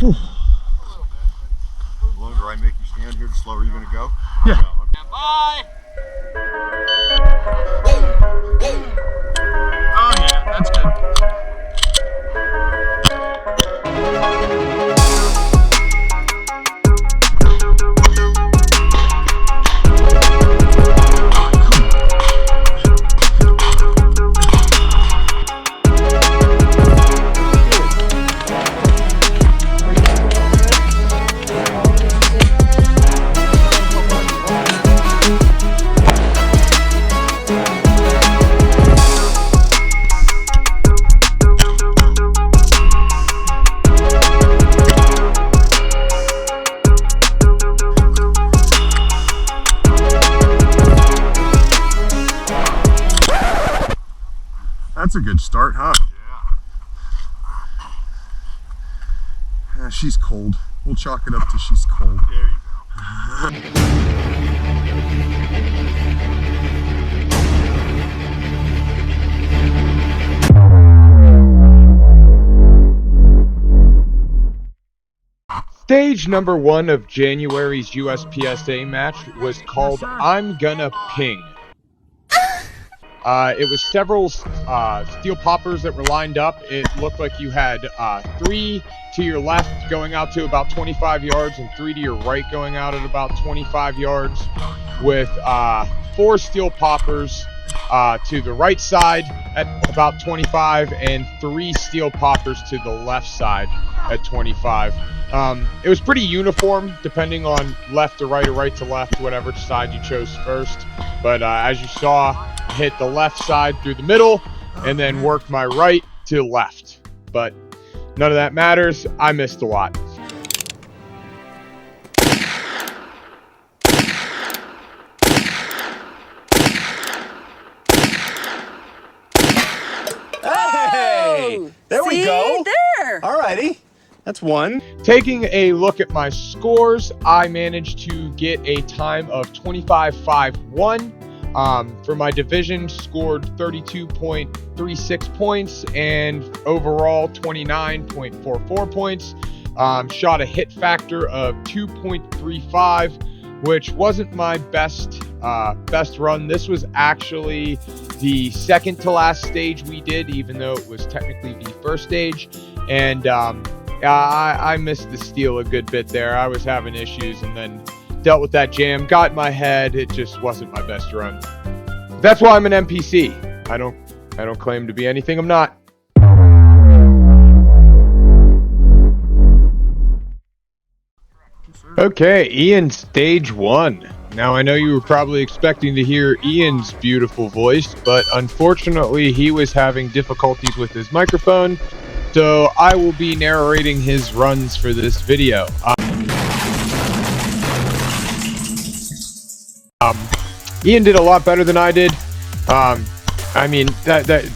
The longer I make you stand here, the slower you're going to go? Yeah. No, okay. Bye! Oh yeah, that's good. That's a good start, huh? Yeah. She's cold. We'll chalk it up to she's cold. There you go. Stage number 1 of January's USPSA match was called I'm Gonna Ping. It was several steel poppers that were lined up. It looked like you had 3 to your left going out to about 25 yards and 3 to your right going out at about 25 yards, with 4 steel poppers to the right side at about 25 and 3 steel poppers to the left side at 25. It was pretty uniform depending on left to right or right to left, whatever side you chose first. But as you saw, I hit the left side through the middle and then worked my right to left. But none of that matters. I missed a lot. Hey! There we go. There. Alrighty. That's one. Taking a look at my scores, I managed to get a time of 25.51. For my division, scored 32.36 points and overall 29.44 points. Shot a hit factor of 2.35, which wasn't my best run. This was actually the second to last stage we did, even though it was technically the first stage. And I missed the steal a good bit there. I was having issues and then dealt with that jam, got in my head. It just wasn't my best run. That's why I'm an NPC. I don't claim to be anything I'm not. Okay, Ian, stage 1. Now, I know you were probably expecting to hear Ian's beautiful voice, but unfortunately he was having difficulties with his microphone, so I will be narrating his runs for this video. Ian did a lot better than I did. I mean,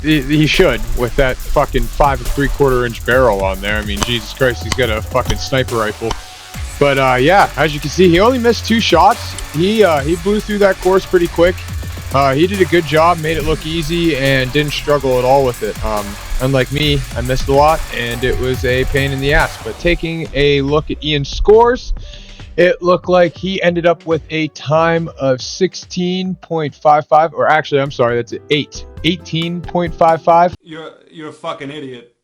he should, with that fucking 5 3/4 inch barrel on there. I mean, Jesus Christ, he's got a fucking sniper rifle. But yeah, as you can see, he only missed 2 shots. He blew through that course pretty quick. He did a good job, made it look easy, and didn't struggle at all with it. Unlike me, I missed a lot, and it was a pain in the ass. But taking a look at Ian's scores, it looked like he ended up with a time of 16.55, or actually, I'm sorry, that's 18.55. You're a fucking idiot.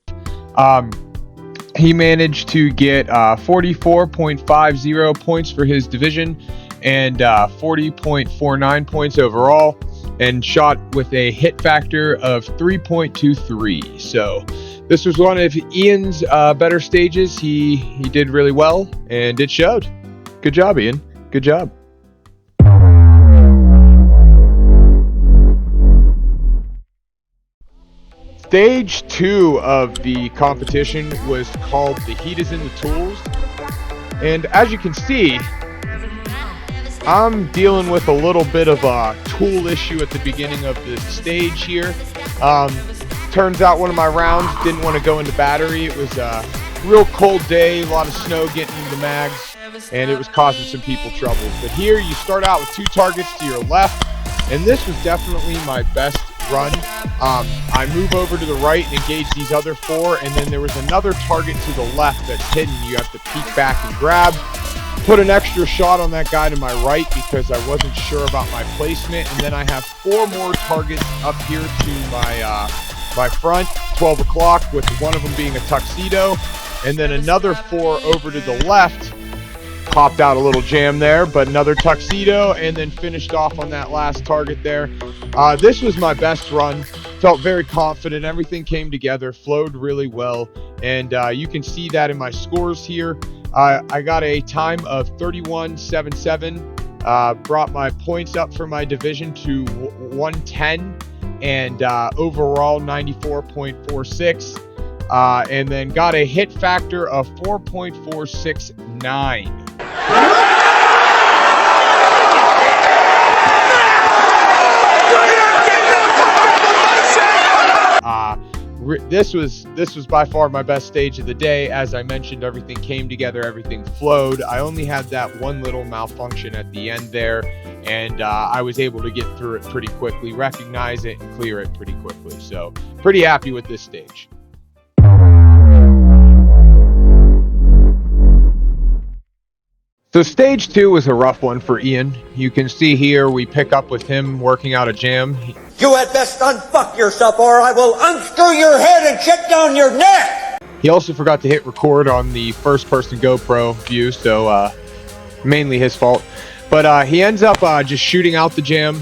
He managed to get 44.50 points for his division and 40.49 points overall, and shot with a hit factor of 3.23. So this was one of Ian's better stages. He did really well, and it showed. Good job, Ian. Good job. Stage 2 of the competition was called The Heat is in the Tools. And as you can see, I'm dealing with a little bit of a tool issue at the beginning of this stage here. Turns out one of my rounds didn't want to go into battery. It was a real cold day, a lot of snow getting into the mags, and it was causing some people trouble. But here you start out with 2 targets to your left, and this was definitely my best run. I move over to the right and engage these other 4, and then there was another target to the left that's hidden. You have to peek back and grab. Put an extra shot on that guy to my right because I wasn't sure about my placement, and then I have 4 more targets up here to my front, 12 o'clock, with one of them being a tuxedo, and then another 4 over to the left. Popped out a little jam there, but another tuxedo, and then finished off on that last target there. This was my best run. Felt very confident. Everything came together, flowed really well, and you can see that in my scores here. I got a time of 31.77, brought my points up for my division to 110, and overall 94.46, and then got a hit factor of 4.469. This was by far my best stage of the day. As I mentioned, everything came together, everything flowed. I only had that one little malfunction at the end there, and I was able to get through it pretty quickly, recognize it, and clear it pretty quickly. So pretty happy with this stage. So stage 2 was a rough one for Ian. You can see here we pick up with him working out a jam. You had best unfuck yourself or I will unscrew your head and check down your neck! He also forgot to hit record on the first-person GoPro view, so mainly his fault. But he ends up just shooting out the jam.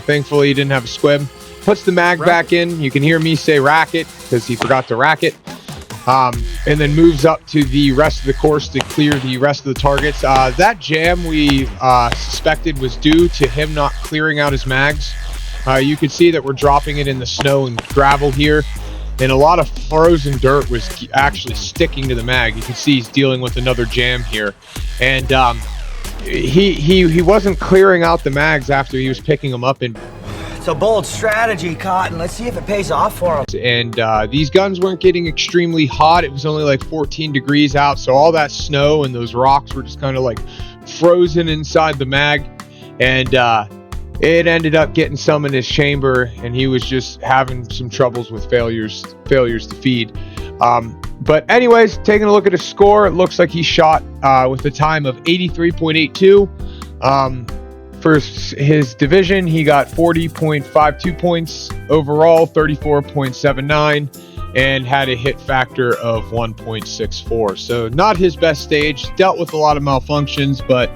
Thankfully, he didn't have a squib. Puts the mag back in. You can hear me say racket because he forgot to rack it. And then moves up to the rest of the course to clear the rest of the targets. That jam we suspected was due to him not clearing out his mags. You can see that we're dropping it in the snow and gravel here, and a lot of frozen dirt was actually sticking to the mag. You can see he's dealing with another jam here, and he wasn't clearing out the mags after he was picking them up. And It's a bold strategy, Cotton. Let's see if it pays off for him. And these guns weren't getting extremely hot. It was only like 14 degrees out, so all that snow and those rocks were just kind of like frozen inside the mag, and it ended up getting some in his chamber, and he was just having some troubles with failures to feed. But anyways, taking a look at his score, it looks like he shot with a time of 83.82. For his division, he got 40.52 points overall, 34.79, and had a hit factor of 1.64. So not his best stage. Dealt with a lot of malfunctions, but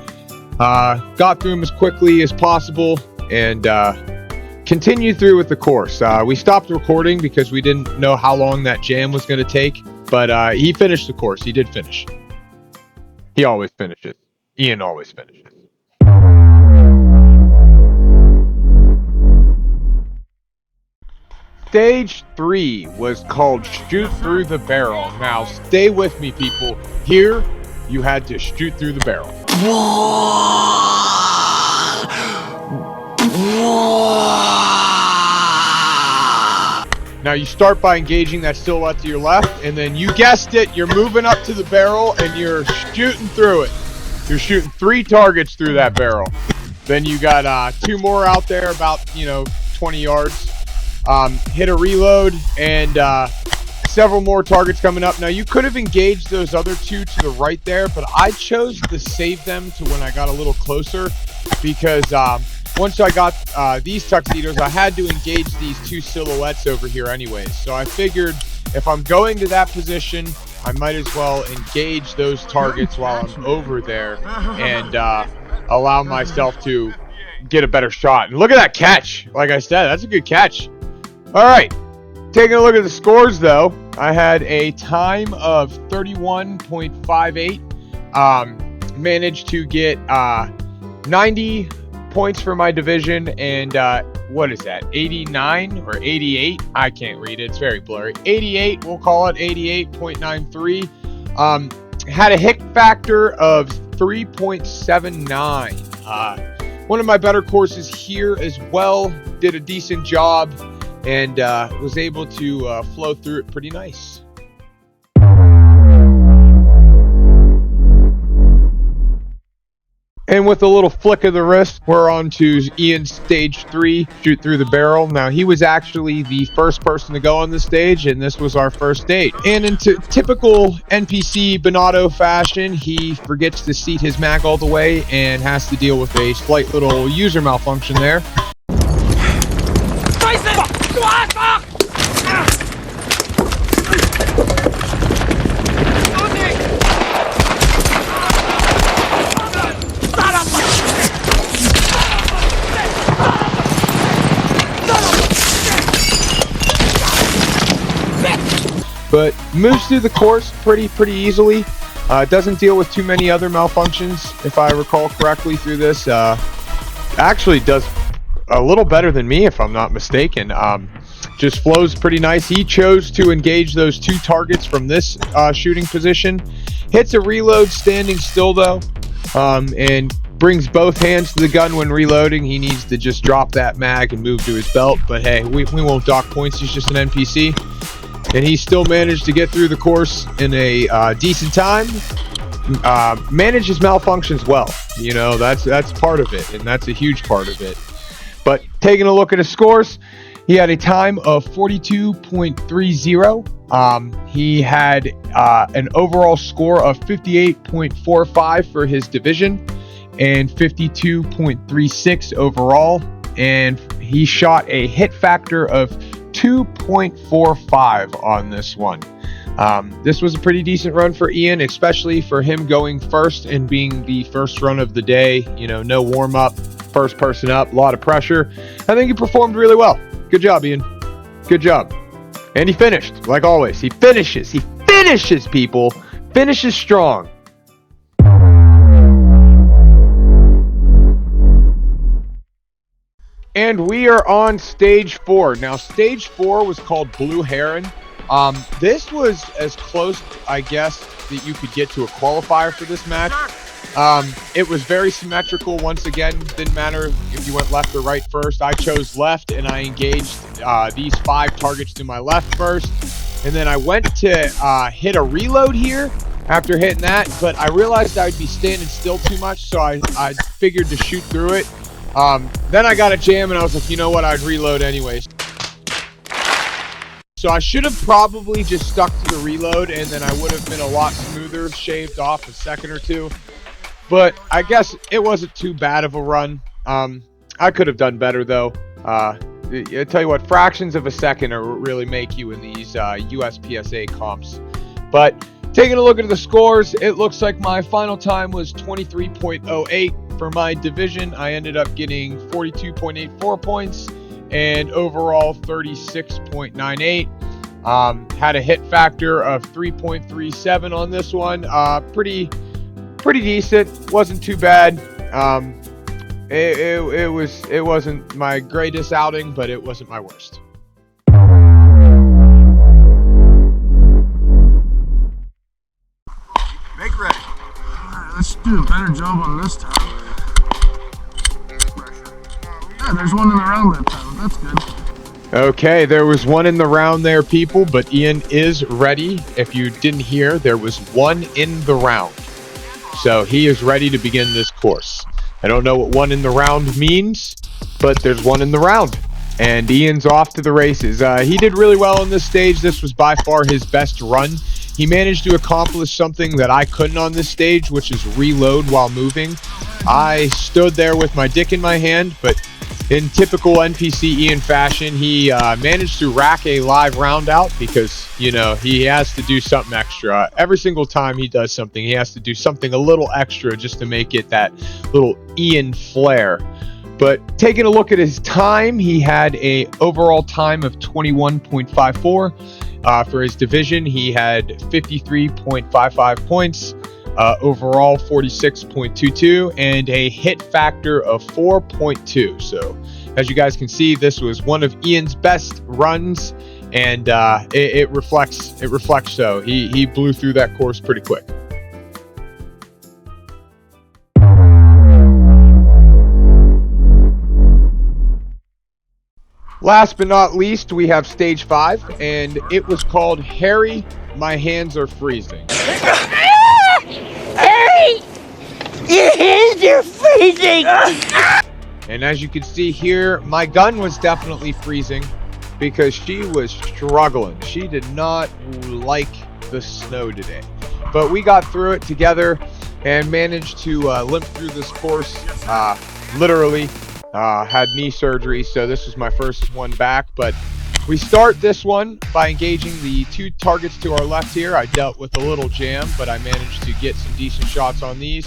got through them as quickly as possible and continued through with the course. We stopped recording because we didn't know how long that jam was going to take, but he finished the course. He did finish. He always finishes. Ian always finishes. Stage 3 was called Shoot Through the Barrel. Now, stay with me, people. Here, you had to shoot through the barrel. Now, you start by engaging that silhouette to your left, and then you guessed it, you're moving up to the barrel, and you're shooting through it. You're shooting 3 targets through that barrel. Then you got 2 more out there, about 20 yards. Hit a reload, and several more targets coming up. Now, you could have engaged those other 2 to the right there, but I chose to save them to when I got a little closer, because once I got these tuxedos, I had to engage these 2 silhouettes over here anyways. So I figured if I'm going to that position, I might as well engage those targets while I'm over there and allow myself to get a better shot. And look at that catch. Like I said, that's a good catch. All right, taking a look at the scores, though, I had a time of 31.58. Managed to get 90 points for my division, and what is that, 89 or 88? I can't read it. It's very blurry. 88, we'll call it 88.93. Had a hit factor of 3.79. One of my better courses here as well. Did a decent job. And was able to flow through it pretty nice. And with a little flick of the wrist, we're on to Ian's stage 3, shoot through the barrel. Now, he was actually the first person to go on the stage, and this was our first date. And in typical NPC Bonato fashion, he forgets to seat his mag all the way and has to deal with a slight little user malfunction there. But moves through the course pretty easily. Doesn't deal with too many other malfunctions, if I recall correctly through this. Actually does a little better than me, if I'm not mistaken. Just flows pretty nice. He chose to engage those 2 targets from this shooting position. Hits a reload standing still though, and brings both hands to the gun when reloading. He needs to just drop that mag and move to his belt. But hey, we won't dock points. He's just an NPC. And he still managed to get through the course in a decent time. Manages malfunctions well. You know, that's part of it, and that's a huge part of it. But taking a look at his scores, he had a time of 42.30. He had an overall score of 58.45 for his division and 52.36 overall. And he shot a hit factor of 2.45 on this one. This was a pretty decent run for Ian, especially for him going first and being the first run of the day. You know, no warm up, first person up, a lot of pressure. I think he performed really well. Good job, Ian. Good job. And he finished, like always. He finishes, people. Finishes strong. And we are on stage 4. Now, stage 4 was called Blue Heron. This was as close, I guess, that you could get to a qualifier for this match. It was very symmetrical. Once again, didn't matter if you went left or right first. I chose left, and I engaged these 5 targets to my left first. And then I went to hit a reload here after hitting that, but I realized I'd be standing still too much, so I figured to shoot through it. Then I got a jam, and I was like, you know what, I'd reload anyways. So I should have probably just stuck to the reload, and then I would have been a lot smoother, shaved off a second or 2. But I guess it wasn't too bad of a run. I could have done better, though. I tell you what, fractions of a second are what really make you in these USPSA comps. But taking a look at the scores, it looks like my final time was 23.08. For my division, I ended up getting 42.84 points and overall 36.98. Had a hit factor of 3.37 on this one. Pretty decent. Wasn't too bad. It wasn't my greatest outing, but it wasn't my worst. Make ready. Alright, let's do a better job on this time. Yeah, there's one in the round that time. That's good. Okay, there was one in the round there, people, but Ian is ready. If you didn't hear, there was one in the round. So he is ready to begin this course. I don't know what one in the round means, but there's one in the round. And Ian's off to the races. He did really well on this stage. This was by far his best run. He managed to accomplish something that I couldn't on this stage, which is reload while moving. I stood there with my dick in my hand, but in typical NPC Ian fashion, he managed to rack a live round out because, you know, he has to do something extra. Every single time he does something, he has to do something a little extra just to make it that little Ian flair. But taking a look at his time, he had a overall time of 21.54. For his division, he had 53.55 points. Overall 46.22 and a hit factor of 4.2. So as you guys can see, this was one of Ian's best runs, and it reflects so he blew through that course pretty quick. Last but not least, we have stage 5, and it was called Harry, My Hands Are Freezing. Harry! Your hands are freezing! freezing! And as you can see here, my gun was definitely freezing because she was struggling. She did not like the snow today. But we got through it together and managed to limp through this course. Literally had knee surgery, so this was my first one back. But we start this one by engaging the 2 targets to our left here. I dealt with a little jam, but I managed to get some decent shots on these.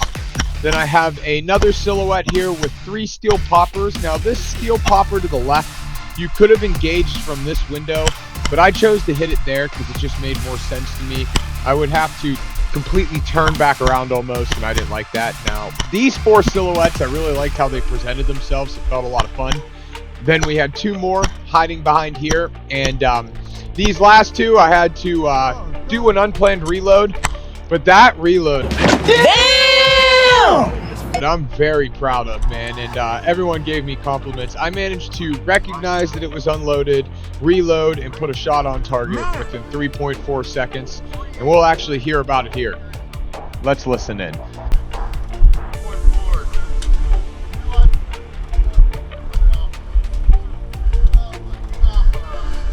Then I have another silhouette here with 3 steel poppers. Now this steel popper to the left, you could have engaged from this window, but I chose to hit it there because it just made more sense to me. I would have to completely turn back around almost, and I didn't like that. Now these 4 silhouettes, I really liked how they presented themselves. It felt a lot of fun. Then we had 2 more hiding behind here, and these last 2 I had to do an unplanned reload, but that reload, that I'm very proud of, man, and everyone gave me compliments. I managed to recognize that it was unloaded, reload, and put a shot on target within 3.4 seconds, and we'll actually hear about it here. Let's listen in.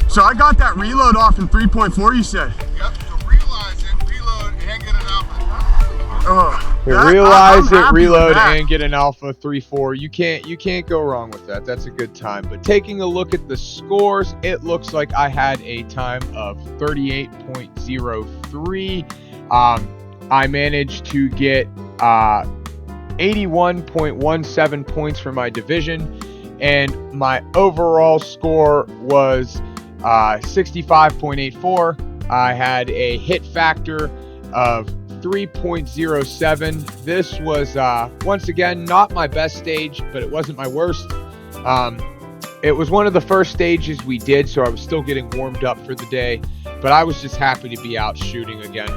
So I got that reload off in 3.4, you said? Yep, so realize it, reload, and get an alpha. Realize it, reload, and get an alpha 3-4. You can't go wrong with that. That's a good time. But taking a look at the scores, it looks like I had a time of 38.03. I managed to get 81.17 points for my division, and my overall score was 65.84. I had a hit factor of 3.07. This was once again not my best stage, but it wasn't my worst. It was one of the first stages we did, so I was still getting warmed up for the day, but I was just happy to be out shooting again.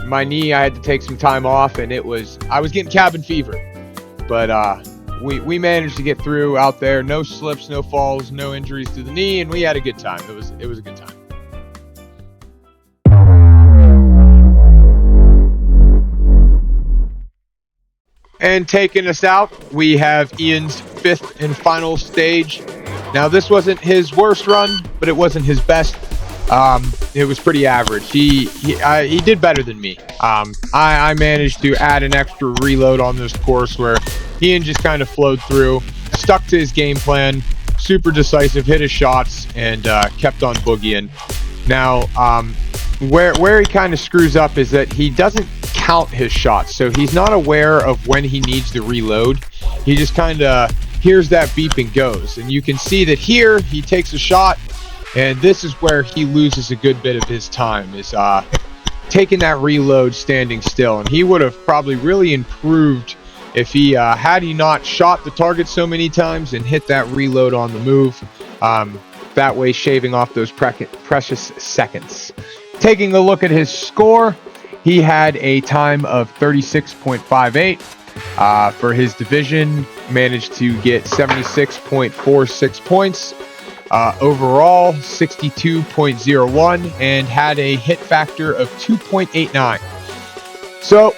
My knee, I had to take some time off, and I was getting cabin fever, but we managed to get through out there. No slips, no falls, no injuries to the knee, and we had a good time. It was a good time. And taking us out, we have Ian's 5th and final stage. Now this wasn't his worst run, but it wasn't his best. It was pretty average. He did better than me. I managed to add an extra reload on this course where Ian just kind of flowed through, stuck to his game plan, super decisive, hit his shots, and kept on boogieing. Now, where he kind of screws up is that he doesn't count his shots, so he's not aware of when he needs to reload. He just kind of hears that beep and goes, and you can see that here he takes a shot, and this is where he loses a good bit of his time, is taking that reload standing still. And he would have probably really improved if he had he not shot the target so many times and hit that reload on the move, that way shaving off those precious seconds. Taking a look at his score, he had a time of 36.58 for his division, managed to get 76.46 points, overall 62.01, and had a hit factor of 2.89. So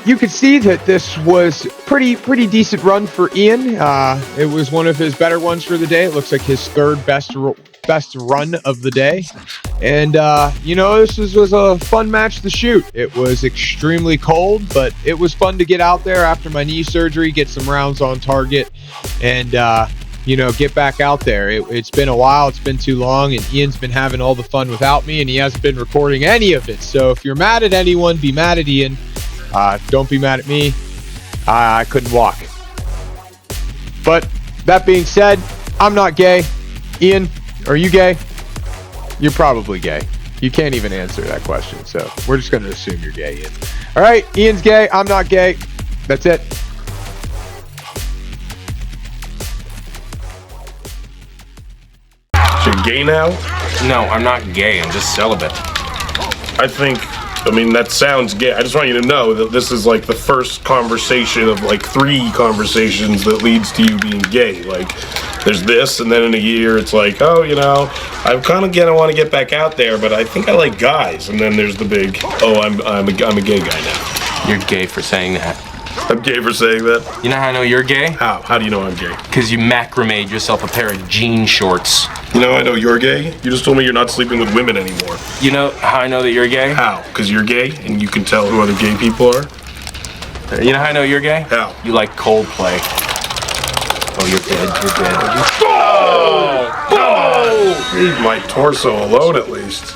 you can see that this was pretty decent run for Ian. It was one of his better ones for the day. It looks like his 3rd best run of the day. And this was a fun match to shoot. It was extremely cold, but it was fun to get out there after my knee surgery, get some rounds on target, and get back out there. It's been a while. It's been too long, and Ian's been having all the fun without me, and he hasn't been recording any of it. So if you're mad at anyone, be mad at Ian. Don't be mad at me. I couldn't walk. But that being said, I'm not gay. Ian, are you gay? You're probably gay. You can't even answer that question, so we're just going to assume you're gay, Ian. All right, Ian's gay. I'm not gay. That's it. You're gay now? No, I'm not gay. I'm just celibate. I mean, that sounds gay. I just want you to know that this is like the first conversation of like 3 conversations that leads to you being gay. Like, there's this, and then in a year it's like, oh, I'm kind of gonna want to get back out there, but I think I like guys. And then there's the big, oh, I'm a gay guy now. You're gay for saying that. I'm gay for saying that. You know how I know you're gay? How? How do you know I'm gay? Because you macrame'd yourself a pair of jean shorts. You know how I know you're gay? You just told me you're not sleeping with women anymore. You know how I know that you're gay? How? Because you're gay and you can tell who other gay people are? You know how I know you're gay? How? You like Coldplay. Oh, you're dead. You're dead. Oh! Leave my torso alone at least.